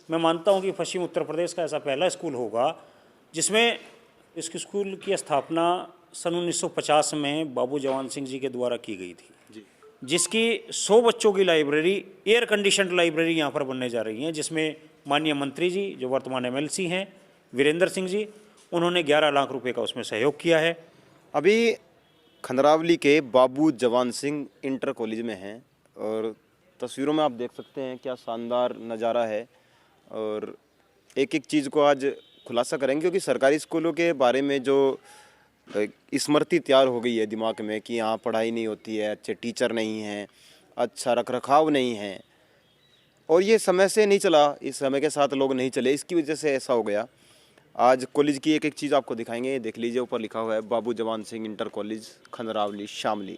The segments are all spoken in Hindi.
मैं मानता हूं कि पश्चिम उत्तर प्रदेश का ऐसा पहला स्कूल होगा जिसमें इस स्कूल की स्थापना सन 1950 में बाबू जवान सिंह जी के द्वारा की गई थी, जिसकी 100 बच्चों की लाइब्रेरी, एयर कंडीशनड लाइब्रेरी यहाँ पर बनने जा रही हैं, जिसमें माननीय मंत्री जी जो वर्तमान एमएलसी हैं वीरेंद्र सिंह जी, उन्होंने 11 लाख रुपए का उसमें सहयोग किया है। अभी खंडरावली के बाबू जवान सिंह इंटर कॉलेज में हैं और तस्वीरों में आप देख सकते हैं क्या शानदार नज़ारा है। और एक एक चीज़ को आज खुलासा करेंगे क्योंकि सरकारी स्कूलों के बारे में जो स्मृति तैयार हो गई है दिमाग में कि यहाँ पढ़ाई नहीं होती है, अच्छे टीचर नहीं हैं, अच्छा रखरखाव नहीं है, और ये समय से नहीं चला, इस समय के साथ लोग नहीं चले, इसकी वजह से ऐसा हो गया। आज कॉलेज की एक एक चीज़ आपको दिखाएंगे, देख लीजिए ऊपर लिखा हुआ है बाबू जवान सिंह इंटर कॉलेज खंडरावली शामली।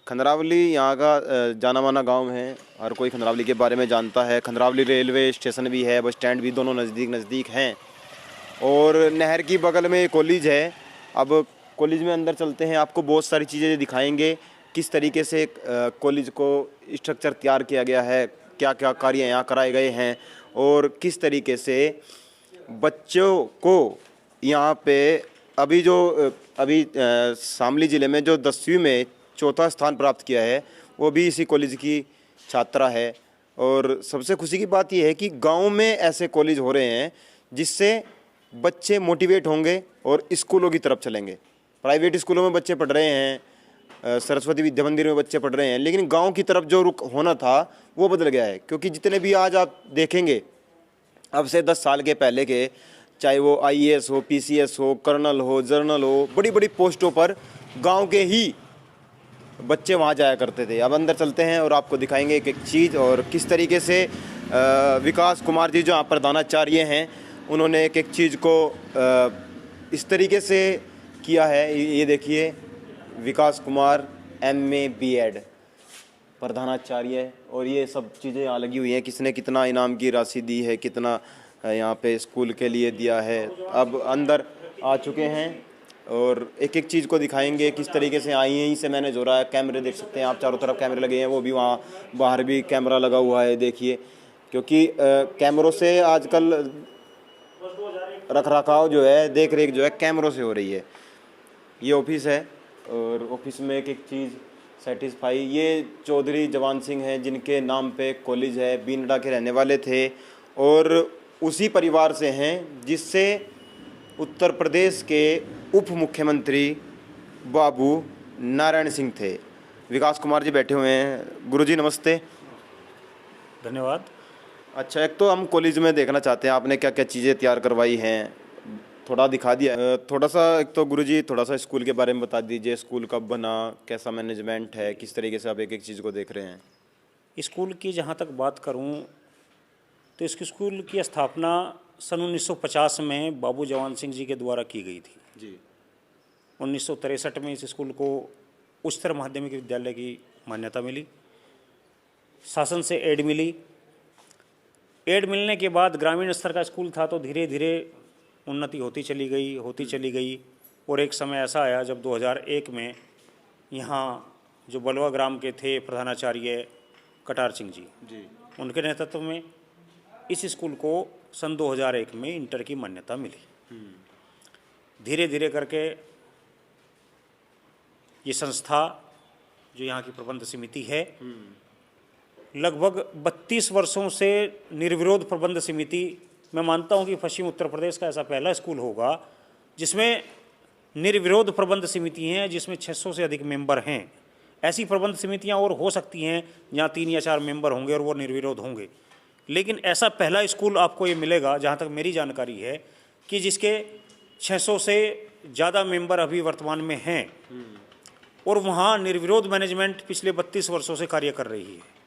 खंडरावली यहाँ का जाना माना गांव है, हर कोई खंडरावली के बारे में जानता है। खंडरावली रेलवे स्टेशन भी है, बस स्टैंड भी, दोनों नज़दीक हैं और नहर की बगल में कॉलेज है। अब कॉलेज में अंदर चलते हैं, आपको बहुत सारी चीज़ें दिखाएंगे किस तरीके से कॉलेज को स्ट्रक्चर तैयार किया गया है, क्या क्या कार्य यहाँ कराए गए हैं और किस तरीके से बच्चों को यहाँ पे अभी शामली ज़िले में जो 10वीं में चौथा स्थान प्राप्त किया है वो भी इसी कॉलेज की छात्रा है। और सबसे खुशी की बात यह है कि गांव में ऐसे कॉलेज हो रहे हैं जिससे बच्चे मोटिवेट होंगे और स्कूलों की तरफ चलेंगे। प्राइवेट स्कूलों में बच्चे पढ़ रहे हैं, सरस्वती विद्या मंदिर में बच्चे पढ़ रहे हैं, लेकिन गांव की तरफ जो रुख होना था वो बदल गया है। क्योंकि जितने भी आज आप देखेंगे अब से 10 साल के पहले के, चाहे वो आईएएस हो, पीसीएस हो, कर्नल हो, जर्नल हो, बड़ी बड़ी पोस्टों पर गांव के ही बच्चे वहां जाया करते थे। अब अंदर चलते हैं और आपको दिखाएंगे एक एक चीज़ और किस तरीके से विकास कुमार जी जो यहाँ प्रधानाचार्य हैं उन्होंने एक एक चीज़ को इस तरीके से किया है। ये देखिए, विकास कुमार MA BEd प्रधानाचार्य, और ये सब चीज़ें यहाँ लगी हुई हैं, किसने कितना इनाम की राशि दी है, कितना यहाँ पे स्कूल के लिए दिया है। अब अंदर आ चुके हैं और एक एक चीज़ को दिखाएंगे किस तरीके से आई, यहीं से मैनेज हो रहा है। कैमरे देख सकते हैं आप, चारों तरफ कैमरे लगे हैं, वो भी वहाँ बाहर भी कैमरा लगा हुआ है, देखिए। क्योंकि कैमरों से आजकल रखरखाव जो है, देख रेख जो है कैमरों से हो रही है। ये ऑफिस है और ऑफिस में एक एक चीज़ सेटिस्फाई। ये चौधरी जवान सिंह हैं जिनके नाम पे कॉलेज है, बीनडा के रहने वाले थे और उसी परिवार से हैं जिससे उत्तर प्रदेश के उप मुख्यमंत्री बाबू नारायण सिंह थे। विकास कुमार जी बैठे हुए हैं। गुरुजी नमस्ते। धन्यवाद। अच्छा, एक तो हम कॉलेज में देखना चाहते हैं आपने क्या क्या चीज़ें तैयार करवाई हैं, थोड़ा दिखा दिया। थोड़ा सा एक तो गुरुजी थोड़ा सा स्कूल के बारे में बता दीजिए, स्कूल कब बना, कैसा मैनेजमेंट है, किस तरीके से आप एक एक चीज़ को देख रहे हैं। स्कूल की जहाँ तक बात करूँ तो इस स्कूल की स्थापना सन 1950 में बाबू जवान सिंह जी के द्वारा की गई थी जी। 1963 में इस स्कूल को उच्चतर माध्यमिक विद्यालय की मान्यता मिली, शासन से एड मिली। एड मिलने के बाद ग्रामीण स्तर का स्कूल था तो धीरे धीरे उन्नति होती चली गई और एक समय ऐसा आया जब 2001 में यहाँ जो बलवा ग्राम के थे प्रधानाचार्य कटार सिंह जी, उनके नेतृत्व में इस स्कूल को सन 2001 में इंटर की मान्यता मिली। धीरे धीरे करके ये संस्था जो यहाँ की प्रबंध समिति है, लगभग 32 वर्षों से निर्विरोध प्रबंध समिति, मैं मानता हूँ कि पश्चिम उत्तर प्रदेश का ऐसा पहला स्कूल होगा जिसमें निर्विरोध प्रबंध समिति हैं, जिसमें 600 से अधिक मेंबर हैं। ऐसी प्रबंध समितियाँ और हो सकती हैं जहाँ 3 या 4 मेंबर होंगे और वो निर्विरोध होंगे, लेकिन ऐसा पहला स्कूल आपको ये मिलेगा जहाँ तक मेरी जानकारी है कि जिसके 600 से ज़्यादा मेंबर अभी वर्तमान में हैं और वहाँ निर्विरोध मैनेजमेंट पिछले 32 वर्षों से कार्य कर रही है।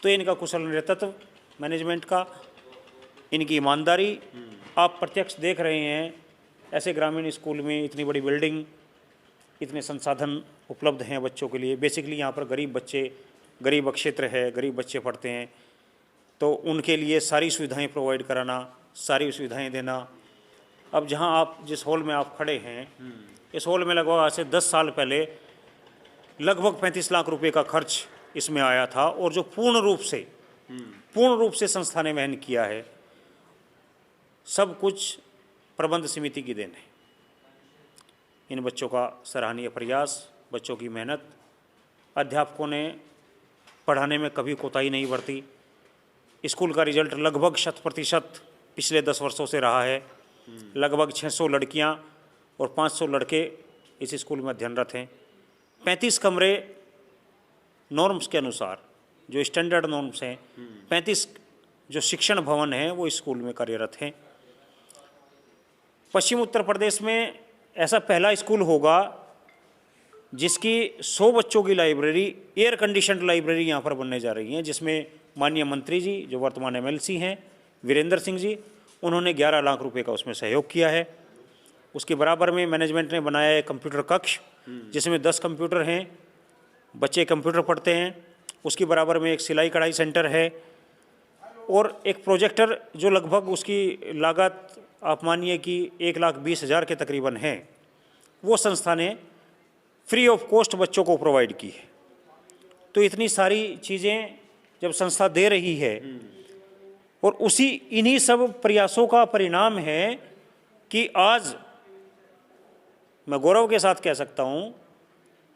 तो इनका कुशल नेतृत्व मैनेजमेंट का, इनकी ईमानदारी आप प्रत्यक्ष देख रहे हैं। ऐसे ग्रामीण स्कूल में इतनी बड़ी बिल्डिंग, इतने संसाधन उपलब्ध हैं बच्चों के लिए। बेसिकली यहाँ पर गरीब क्षेत्र है, गरीब बच्चे पढ़ते हैं, तो उनके लिए सारी सुविधाएं प्रोवाइड कराना, सारी सुविधाएं देना। अब जहाँ आप जिस हॉल में आप खड़े हैं, इस हॉल में लगभग आज से 10 साल पहले लगभग 35 लाख रुपए का खर्च इसमें आया था और जो पूर्ण रूप से संस्था ने वहन किया है। सब कुछ प्रबंध समिति की देन है। इन बच्चों का सराहनीय प्रयास, बच्चों की मेहनत, अध्यापकों ने पढ़ाने में कभी कोताही नहीं बरती। स्कूल का रिजल्ट लगभग 100% पिछले 10 वर्षों से रहा है। लगभग 600 लड़कियां और 500 लड़के इस स्कूल में अध्ययनरत हैं। 35 कमरे नॉर्म्स के अनुसार, जो स्टैंडर्ड नॉर्म्स हैं, 35 जो शिक्षण भवन हैं वो स्कूल में कार्यरत हैं। पश्चिम उत्तर प्रदेश में ऐसा पहला स्कूल होगा जिसकी 100 बच्चों की लाइब्रेरी, एयर कंडीशनड लाइब्रेरी यहाँ पर बनने जा रही है, जिसमें माननीय मंत्री जी जो वर्तमान MLC हैं, वीरेंद्र सिंह जी, उन्होंने 11 लाख रुपए का उसमें सहयोग किया है। उसके बराबर में मैनेजमेंट ने बनाया है कंप्यूटर कक्ष, जिसमें 10 कंप्यूटर हैं, बच्चे कंप्यूटर पढ़ते हैं। उसके बराबर में एक सिलाई कढ़ाई सेंटर है और एक प्रोजेक्टर जो लगभग उसकी लागत आप मानिए कि 1,20,000 के तकरीबन है, वो संस्था ने फ्री ऑफ कॉस्ट बच्चों को प्रोवाइड की है। तो इतनी सारी चीज़ें जब संस्था दे रही है और इन्हीं सब प्रयासों का परिणाम है कि आज मैं गौरव के साथ कह सकता हूँ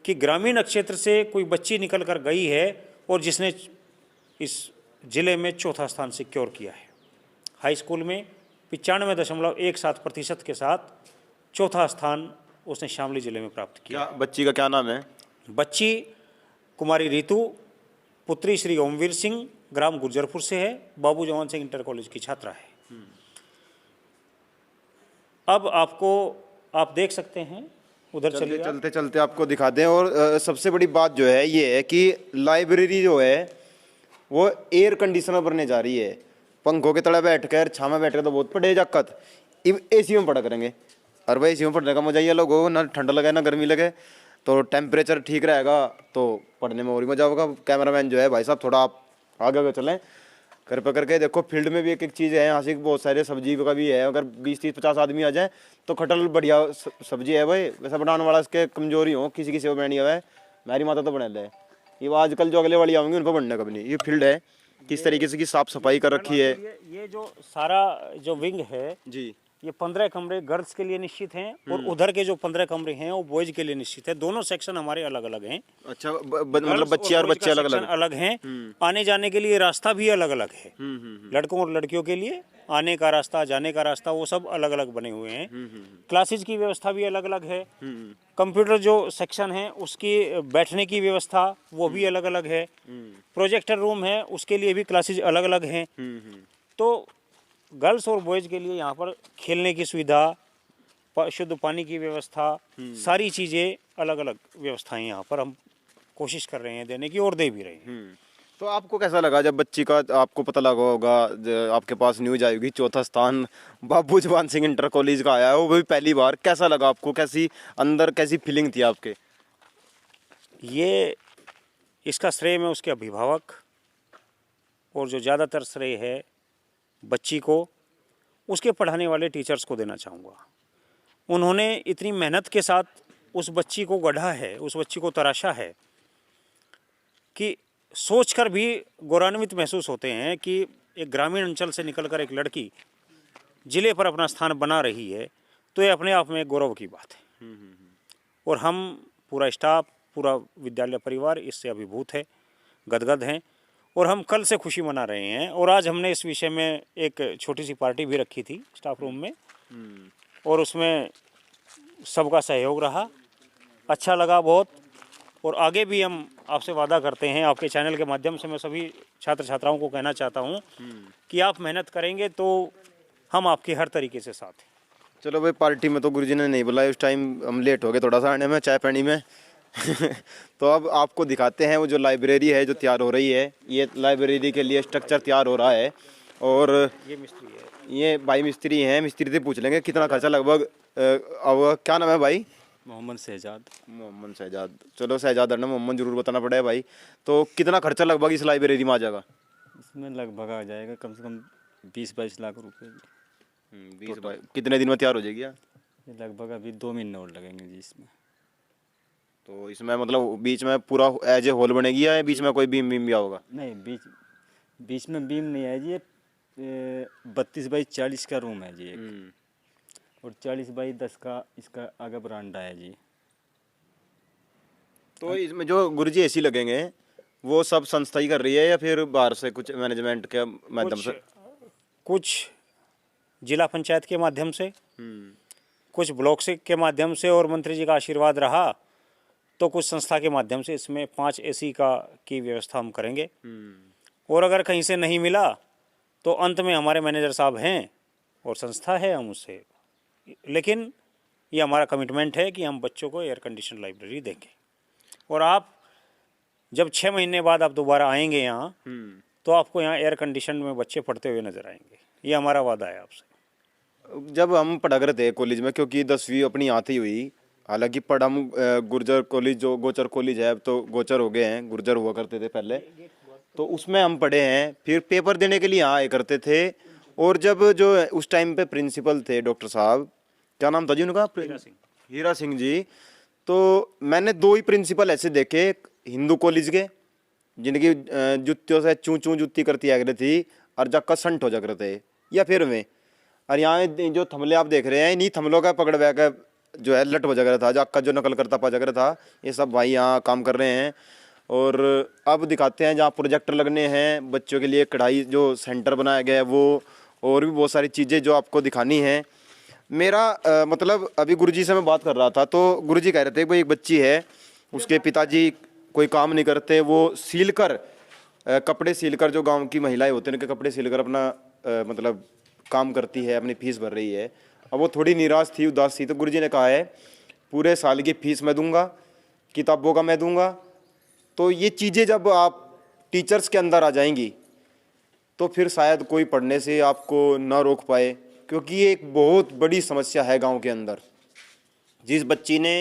कि ग्रामीण क्षेत्र से कोई बच्ची निकल कर गई है और जिसने इस जिले में चौथा स्थान सिक्योर किया है। हाई स्कूल में 95.17% के साथ चौथा स्थान उसने शामली जिले में प्राप्त किया। बच्ची का क्या नाम है? बच्ची कुमारी रितु, पुत्री श्री ओमवीर सिंह, ग्राम गुर्जरपुर से है, बाबू जवान सिंह इंटर कॉलेज की छात्रा है। अब आप देख सकते हैं, उधर चलिए। चलते चलते आपको दिखा दें। और सबसे बड़ी बात जो है ये है कि लाइब्रेरी जो है वो एयर कंडीशनर बनने जा रही है। पंखों के तले बैठकर, छाँव में बैठकर तो बहुत पढ़े जाकत, AC में पढ़ा करेंगे। और भाई AC में पढ़ने का मजा ये लोग हो, ना ठंड लगे ना गर्मी लगे, तो टेम्परेचर ठीक रहेगा तो पढ़ने में और ही मजा होगा। कैमरामैन जो है भाई साहब थोड़ा आप आगे आगे चलें, कर पकड़ के देखो। फील्ड में भी एक एक चीज़ है, यहाँ से बहुत सारे सब्जी का भी है। अगर 20-30-50 आदमी आ जाए तो खटल बढ़िया सब्जी है भाई। वैसा बनाने वाला इसके कमजोरी हो, किसी की सेवा बैठी है, मेरी माता तो बने ले। ये आजकल जो अगले वाली आऊँगी उन पर बनने का भी नहीं। ये फील्ड है, किस तरीके से की साफ सफाई कर रखी है। ये जो सारा जो विंग है जी, ये 15 कमरे गर्ल्स के लिए निश्चित हैं और उधर के जो 15 कमरे हैं वो बॉयज के लिए निश्चित है। दोनों सेक्शन हमारे अलग अलग हैं। अच्छा, मतलब बच्चियाँ और बच्चे अलग अलग हैं। आने जाने के लिए रास्ता भी अलग अलग है। लड़कों और लड़कियों के लिए आने का रास्ता, जाने का रास्ता, वो सब अलग अलग बने हुए हैं। क्लासेज की व्यवस्था भी अलग अलग है। कंप्यूटर जो सेक्शन है उसकी बैठने की व्यवस्था वो भी अलग अलग है। प्रोजेक्टर रूम है, उसके लिए भी क्लासेज अलग अलग हैं। तो गर्ल्स और बॉयज़ के लिए यहाँ पर खेलने की सुविधा, शुद्ध पानी की व्यवस्था, सारी चीज़ें अलग अलग व्यवस्थाएं यहाँ पर हम कोशिश कर रहे हैं देने की और दे भी रहे हैं। तो आपको कैसा लगा जब बच्ची का, आपको पता लगा होगा, आपके पास न्यूज आएगी चौथा स्थान बाबू जवान सिंह इंटर कॉलेज का आया है, वो भी पहली बार, कैसा लगा आपको? कैसी फीलिंग थी आपके? ये इसका श्रेय मैं उसके अभिभावक और जो ज़्यादातर श्रेय है बच्ची को उसके पढ़ाने वाले टीचर्स को देना चाहूँगा। उन्होंने इतनी मेहनत के साथ उस बच्ची को गढ़ा है, उस बच्ची को तराशा है कि सोचकर भी गौरवान्वित महसूस होते हैं कि एक ग्रामीण अंचल से निकलकर एक लड़की जिले पर अपना स्थान बना रही है, तो ये अपने आप में एक गौरव की बात है। और हम पूरा स्टाफ, पूरा विद्यालय परिवार इससे अभिभूत है, गदगद हैं और हम कल से खुशी मना रहे हैं। और आज हमने इस विषय में एक छोटी सी पार्टी भी रखी थी स्टाफ रूम में और उसमें सबका सहयोग रहा, अच्छा लगा बहुत। और आगे भी हम आपसे वादा करते हैं, आपके चैनल के माध्यम से मैं सभी छात्र छात्राओं को कहना चाहता हूं कि आप मेहनत करेंगे तो हम आपके हर तरीके से साथ हैं। चलो भाई, पार्टी में तो गुरुजी ने नहीं बुलाया, उस टाइम हम लेट हो गए थोड़ा सा आने में, चाय पानी में। तो अब आपको दिखाते हैं वो जो लाइब्रेरी है जो तैयार हो रही है। ये लाइब्रेरी के लिए स्ट्रक्चर तैयार हो रहा है और ये मिस्त्री है, ये भाई मिस्त्री हैं। मिस्त्री से पूछ लेंगे कितना खर्चा लगभग। अब क्या नाम है भाई? मोहम्मद शहजाद। मोहम्मद शहजाद। चलो शहजाद ने मोहम्मद जरूर बताना पड़ेगा भाई। तो कितना खर्चा लगभग इस लाइब्रेरी में आ जाएगा? इसमें लगभग आ जाएगा कम से कम 20-22 लाख रुपए। 20 कितने दिन में तैयार हो जाएगी? ये लगभग अभी 2 महीने और लगेंगे जी इसमें। तो इसमें मतलब बीच में पूरा एज ए हॉल बनेगी या बीच में कोई बीम भी होगा? नहीं, बीच में बीम नहीं है जी, ये 32x40 का रूम है जी एक, और 40x10 का इसका आगे बरामदा है जी। तो इसमें जो गुरुजी एसी लगेंगे वो सब संस्था ही कर रही है या फिर बाहर से कुछ मैनेजमेंट के माध्यम से? कुछ जिला पंचायत के माध्यम से, कुछ ब्लॉक से के माध्यम से, और मंत्री जी का आशीर्वाद रहा तो कुछ संस्था के माध्यम से इसमें 5 एसी की व्यवस्था हम करेंगे। और अगर कहीं से नहीं मिला तो अंत में हमारे मैनेजर साहब हैं और संस्था है, हम उससे, लेकिन ये हमारा कमिटमेंट है कि हम बच्चों को एयर कंडीशन लाइब्रेरी देंगे। और आप जब 6 महीने बाद आप दोबारा आएंगे यहाँ तो आपको यहाँ एयर कंडीशन में बच्चे पढ़ते हुए नजर आएंगे, ये हमारा वादा है आपसे। जब हम पढ़ा करते थे कॉलेज में, क्योंकि 10वीं अपनी यहाँ ही हुई, हालांकि पढ़ हम गुर्जर कॉलेज, जो गोचर कॉलेज है अब तो गोचर हो गए हैं, गुर्जर हुआ करते थे पहले, तो उसमें हम पढ़े हैं। फिर पेपर देने के लिए यहाँ आए करते थे। और जब जो उस टाइम पे प्रिंसिपल थे डॉक्टर साहब, क्या नाम था जी उनका? हीरा सिंह जी। तो मैंने 2 ही प्रिंसिपल ऐसे देखे, हिंदू कॉलेज के, जिनकी जुत्तियों से चूं चूं जुत्ती करती आ थी और जक्का संट हो जा थे, या फिर में, और यहाँ जो थमले आप देख रहे हैं, इन्हीं थमलों का पकड़ बैग जो है लट हो जा था, जक्का जो नकल करता पा जा था, ये सब भाई यहाँ काम कर रहे हैं। और अब दिखाते हैं जहाँ प्रोजेक्टर लगने हैं बच्चों के लिए, कढ़ाई जो सेंटर बनाया गया है वो, और भी बहुत सारी चीज़ें जो आपको दिखानी है। मेरा मतलब अभी गुरुजी से मैं बात कर रहा था तो गुरुजी कह रहे थे भाई एक बच्ची है, उसके पिताजी कोई काम नहीं करते, वो सील कर कपड़े सील कर, जो गांव की महिलाएं होती हैं उनके कपड़े सील कर अपना मतलब काम करती है, अपनी फीस भर रही है। अब वो थोड़ी निराश थी, उदास थी, तो गुरुजी ने कहा है पूरे साल की फीस मैं दूंगा, किताबों का मैं दूंगा। तो ये चीज़ें जब आप टीचर्स के अंदर आ जाएंगी तो फिर शायद कोई पढ़ने से आपको ना रोक पाए, क्योंकि ये एक बहुत बड़ी समस्या है गांव के अंदर। जिस बच्ची ने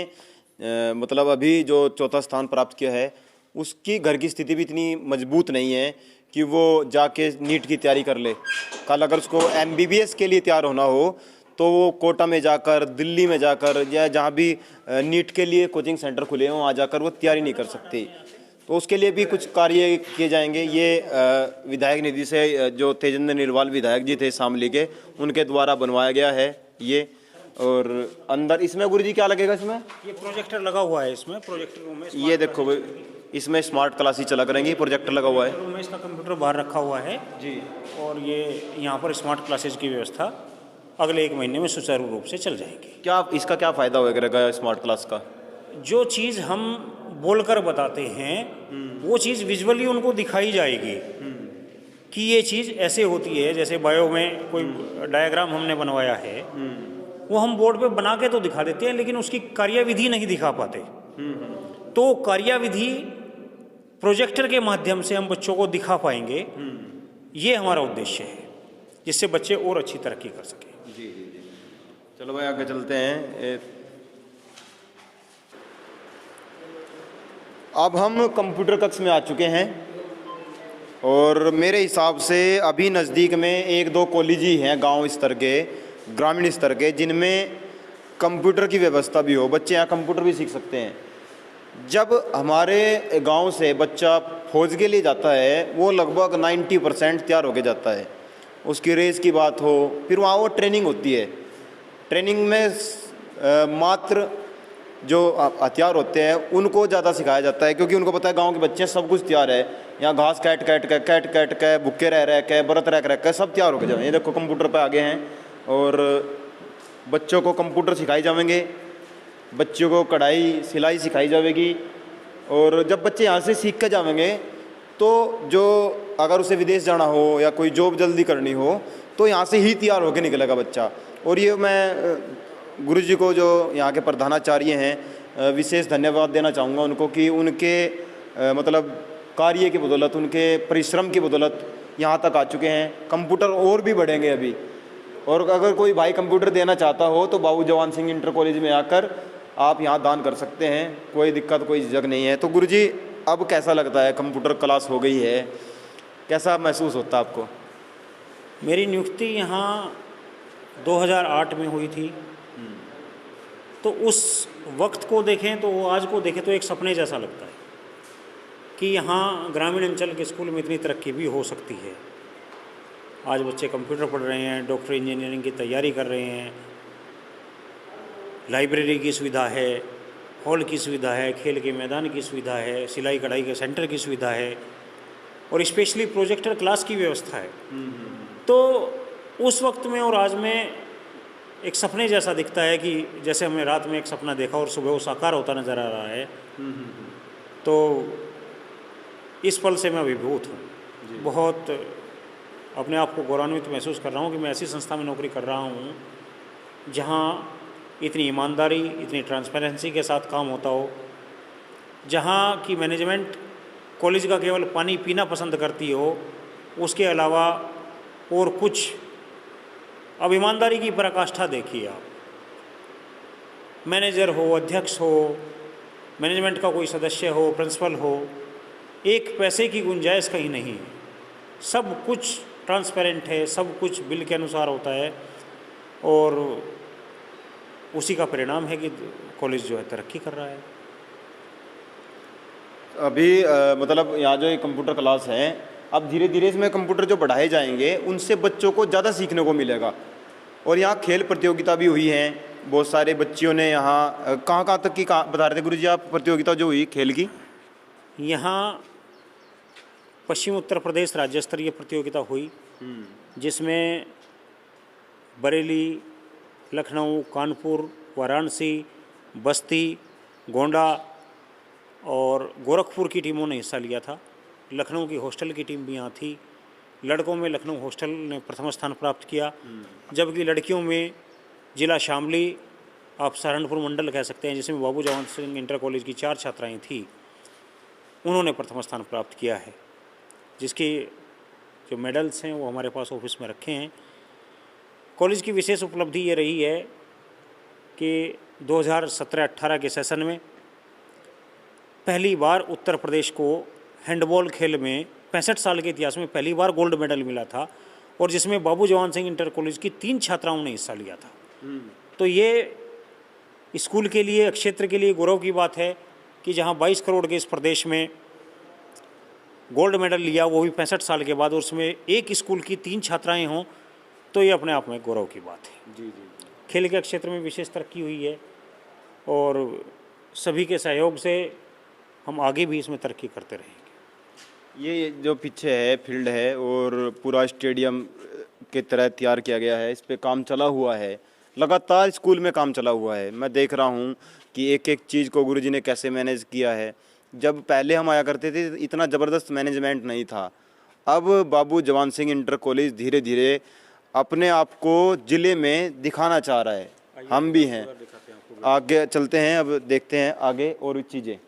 मतलब अभी जो 4था स्थान प्राप्त किया है, उसकी घर की स्थिति भी इतनी मजबूत नहीं है कि वो जाके नीट की तैयारी कर ले। कल अगर उसको MBBS के लिए तैयार होना हो तो वो कोटा में जाकर, दिल्ली में जाकर, या जहाँ भी नीट के लिए कोचिंग सेंटर खुले हैं वहाँ जाकर वो तैयारी नहीं कर सकती। तो उसके लिए भी कुछ कार्य किए जाएंगे। ये विधायक निधि से जो तेजेंद्र नीरवाल विधायक जी थे शामली के, उनके द्वारा बनवाया गया है ये। और अंदर इसमें गुरुजी क्या लगेगा? इसमें ये प्रोजेक्टर लगा हुआ है, इसमें प्रोजेक्टर रूम में, ये देखो भाई, इसमें स्मार्ट क्लासेस चला करेंगी, प्रोजेक्टर लगा हुआ है। रूम में इसका कंप्यूटर बाहर रखा हुआ है जी। और ये यहाँ पर स्मार्ट क्लासेज की व्यवस्था अगले 1 महीने में सुचारू रूप से चल जाएगी। क्या इसका क्या फ़ायदा होगा स्मार्ट क्लास का? जो चीज़ हम बोलकर बताते हैं वो चीज़ विजुअली उनको दिखाई जाएगी कि ये चीज़ ऐसे होती है। जैसे बायो में कोई डायग्राम हमने बनवाया है, वो हम बोर्ड पे बना के तो दिखा देते हैं, लेकिन उसकी कार्यविधि नहीं दिखा पाते। तो कार्यविधि प्रोजेक्टर के माध्यम से हम बच्चों को दिखा पाएंगे, ये हमारा उद्देश्य है, जिससे बच्चे और अच्छी तरक्की कर सकें। जी जी जी। चलो भाई आगे चलते हैं। अब हम कंप्यूटर कक्ष में आ चुके हैं और मेरे हिसाब से अभी नज़दीक में 1-2 कॉलेज ही हैं गांव स्तर के, ग्रामीण स्तर के, जिनमें कंप्यूटर की व्यवस्था भी हो, बच्चे यहाँ कंप्यूटर भी सीख सकते हैं। जब हमारे गांव से बच्चा फौज के लिए जाता है वो लगभग 90% तैयार होके जाता है। उसकी रेस की बात हो, फिर वहाँ वो ट्रेनिंग होती है। ट्रेनिंग में मात्र जो हथियार होते हैं उनको ज़्यादा सिखाया जाता है, क्योंकि उनको पता है गांव के बच्चे सब कुछ तैयार है। यहाँ घास काट काट के भुक्के रह के व्रत रह के सब तैयार होके जाए। ये देखो कंप्यूटर पे आगे हैं और बच्चों को कंप्यूटर सिखाई जाएंगे, बच्चों को कढ़ाई सिलाई सिखाई जाएगी। और जब बच्चे यहाँ से सीख के जाएंगे तो जो अगर उसे विदेश जाना हो या कोई जॉब जल्दी करनी हो तो यहाँ से ही तैयार होकर निकलेगा बच्चा। और ये मैं गुरुजी को जो यहाँ के प्रधानाचार्य हैं विशेष धन्यवाद देना चाहूँगा उनको, कि उनके मतलब कार्य की बदौलत, उनके परिश्रम की बदौलत यहाँ तक आ चुके हैं। कंप्यूटर और भी बढ़ेंगे अभी। और अगर कोई भाई कंप्यूटर देना चाहता हो तो बाबू जवान सिंह इंटर कॉलेज में आकर आप यहाँ दान कर सकते हैं, कोई दिक्कत कोई झिझक नहीं है। तो गुरुजी अब कैसा लगता है, कंप्यूटर क्लास हो गई है, कैसा महसूस होता है आपको? मेरी नियुक्ति यहाँ 2008 में हुई थी, तो उस वक्त को देखें तो आज को देखें तो एक सपने जैसा लगता है कि यहाँ ग्रामीण अंचल के स्कूल में इतनी तरक्की भी हो सकती है। आज बच्चे कंप्यूटर पढ़ रहे हैं, डॉक्टर इंजीनियरिंग की तैयारी कर रहे हैं, लाइब्रेरी की सुविधा है, हॉल की सुविधा है, खेल के मैदान की सुविधा है, सिलाई कढ़ाई के सेंटर की सुविधा है और स्पेशली प्रोजेक्टर क्लास की व्यवस्था है। तो उस वक्त में और आज में एक सपने जैसा दिखता है कि जैसे हमने रात में एक सपना देखा और सुबह वो साकार होता नज़र आ रहा है। तो इस पल से मैं अभिभूत हूँ, बहुत अपने आप को गौरवान्वित महसूस कर रहा हूँ कि मैं ऐसी संस्था में नौकरी कर रहा हूँ जहाँ इतनी ईमानदारी, इतनी ट्रांसपेरेंसी के साथ काम होता हो, जहाँ की मैनेजमेंट कॉलेज का केवल पानी पीना पसंद करती हो, उसके अलावा और कुछ। अब ईमानदारी की पराकाष्ठा देखिए आप, मैनेजर हो, अध्यक्ष हो, मैनेजमेंट का कोई सदस्य हो, प्रिंसिपल हो, एक पैसे की गुंजाइश कहीं नहीं है, सब कुछ ट्रांसपेरेंट है, सब कुछ बिल के अनुसार होता है और उसी का परिणाम है कि कॉलेज जो है तरक्की कर रहा है। अभी मतलब यहाँ जो ये कंप्यूटर क्लास है, अब धीरे धीरे इसमें कंप्यूटर जो बढ़ाए जाएंगे उनसे बच्चों को ज़्यादा सीखने को मिलेगा। और यहाँ खेल प्रतियोगिता भी हुई हैं, बहुत सारे बच्चियों ने यहाँ कहाँ तक की बता रहे थे गुरुजी आप प्रतियोगिता जो हुई खेल की? यहाँ पश्चिम उत्तर प्रदेश राज्य स्तरीय प्रतियोगिता हुई जिसमें बरेली, लखनऊ, कानपुर, वाराणसी, बस्ती, गोंडा और गोरखपुर की टीमों ने हिस्सा लिया था। लखनऊ की हॉस्टल की टीम भी यहाँ थी। लड़कों में लखनऊ हॉस्टल ने प्रथम स्थान प्राप्त किया, जबकि लड़कियों में जिला शामली, आप सहारनपुर मंडल कह सकते हैं, जिसमें बाबू जवान सिंह इंटर कॉलेज की 4 छात्राएं थीं, उन्होंने प्रथम स्थान प्राप्त किया है, जिसके जो मेडल्स हैं वो हमारे पास ऑफिस में रखे हैं। कॉलेज की विशेष उपलब्धि ये रही है कि 2017-18 के सेशन में पहली बार उत्तर प्रदेश को हैंडबॉल खेल में 65 साल के इतिहास में पहली बार गोल्ड मेडल मिला था और जिसमें बाबू जवान सिंह इंटर कॉलेज की 3 छात्राओं ने हिस्सा लिया था। तो ये स्कूल के लिए, क्षेत्र के लिए गौरव की बात है कि जहां 22 करोड़ के इस प्रदेश में गोल्ड मेडल लिया, वो भी 65 साल के बाद, और उसमें एक स्कूल की 3 छात्राएं हों, तो ये अपने आप में गौरव की बात है। जी। खेल के क्षेत्र में विशेष तरक्की हुई है और सभी के सहयोग से हम आगे भी इसमें तरक्की करते रहेंगे। ये जो पीछे है फील्ड है और पूरा स्टेडियम के तरह तैयार किया गया है, इस पे काम चला हुआ है, लगातार स्कूल में काम चला हुआ है। मैं देख रहा हूँ कि एक एक चीज़ को गुरुजी ने कैसे मैनेज किया है। जब पहले हम आया करते थे इतना ज़बरदस्त मैनेजमेंट नहीं था। अब बाबू जवान सिंह इंटर कॉलेज धीरे धीरे अपने आप को ज़िले में दिखाना चाह रहा है, हम भी हैं। आगे चलते हैं, अब देखते हैं आगे और चीज़ें।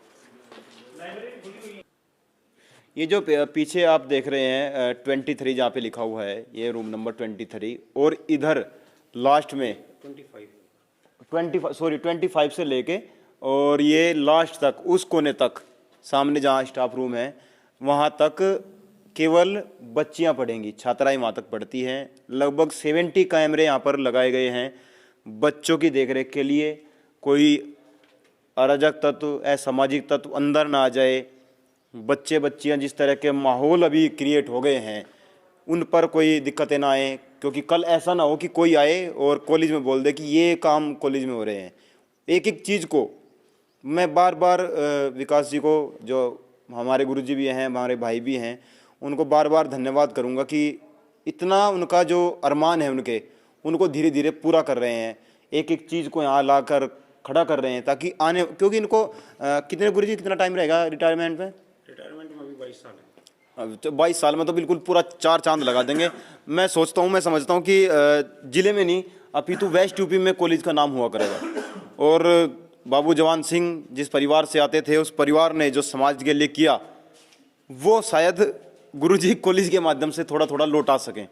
ये जो पीछे आप देख रहे हैं 23 जहाँ पे लिखा हुआ है, ये रूम नंबर 23, और इधर लास्ट में 25 से लेके और ये लास्ट तक उस कोने तक सामने जहाँ स्टाफ रूम है वहाँ तक केवल बच्चियाँ पढ़ेंगी, छात्राएं वहाँ तक पढ़ती हैं। लगभग 70 कैमरे यहाँ पर लगाए गए हैं बच्चों की देखरेख के लिए। कोई अराजक तत्व, असामाजिक तत्व अंदर ना आ जाए। बच्चे बच्चियाँ जिस तरह के माहौल अभी क्रिएट हो गए हैं उन पर कोई दिक्कतें ना आए, क्योंकि कल ऐसा ना हो कि कोई आए और कॉलेज में बोल दे कि ये काम कॉलेज में हो रहे हैं। एक एक चीज़ को मैं बार बार विकास जी को, जो हमारे गुरुजी भी हैं, हमारे भाई भी हैं, उनको बार बार धन्यवाद करूंगा कि इतना उनका जो अरमान है उनको धीरे धीरे पूरा कर रहे हैं। एक एक चीज़ को यहाँ लाकर खड़ा कर रहे हैं ताकि आने, क्योंकि इनको कितने गुरुजी कितना टाइम रहेगा रिटायरमेंट में? रिटायरमेंट में अभी 22 साल है। 22 साल में तो बिल्कुल पूरा 4 चांद लगा देंगे। मैं सोचता हूँ, मैं समझता हूँ कि ज़िले में नहीं अपितु वेस्ट यूपी में कॉलेज का नाम हुआ करेगा। और बाबू जवान सिंह जिस परिवार से आते थे, उस परिवार ने जो समाज के लिए किया वो शायद गुरुजी कॉलेज के माध्यम से थोड़ा थोड़ा लौटा सकें।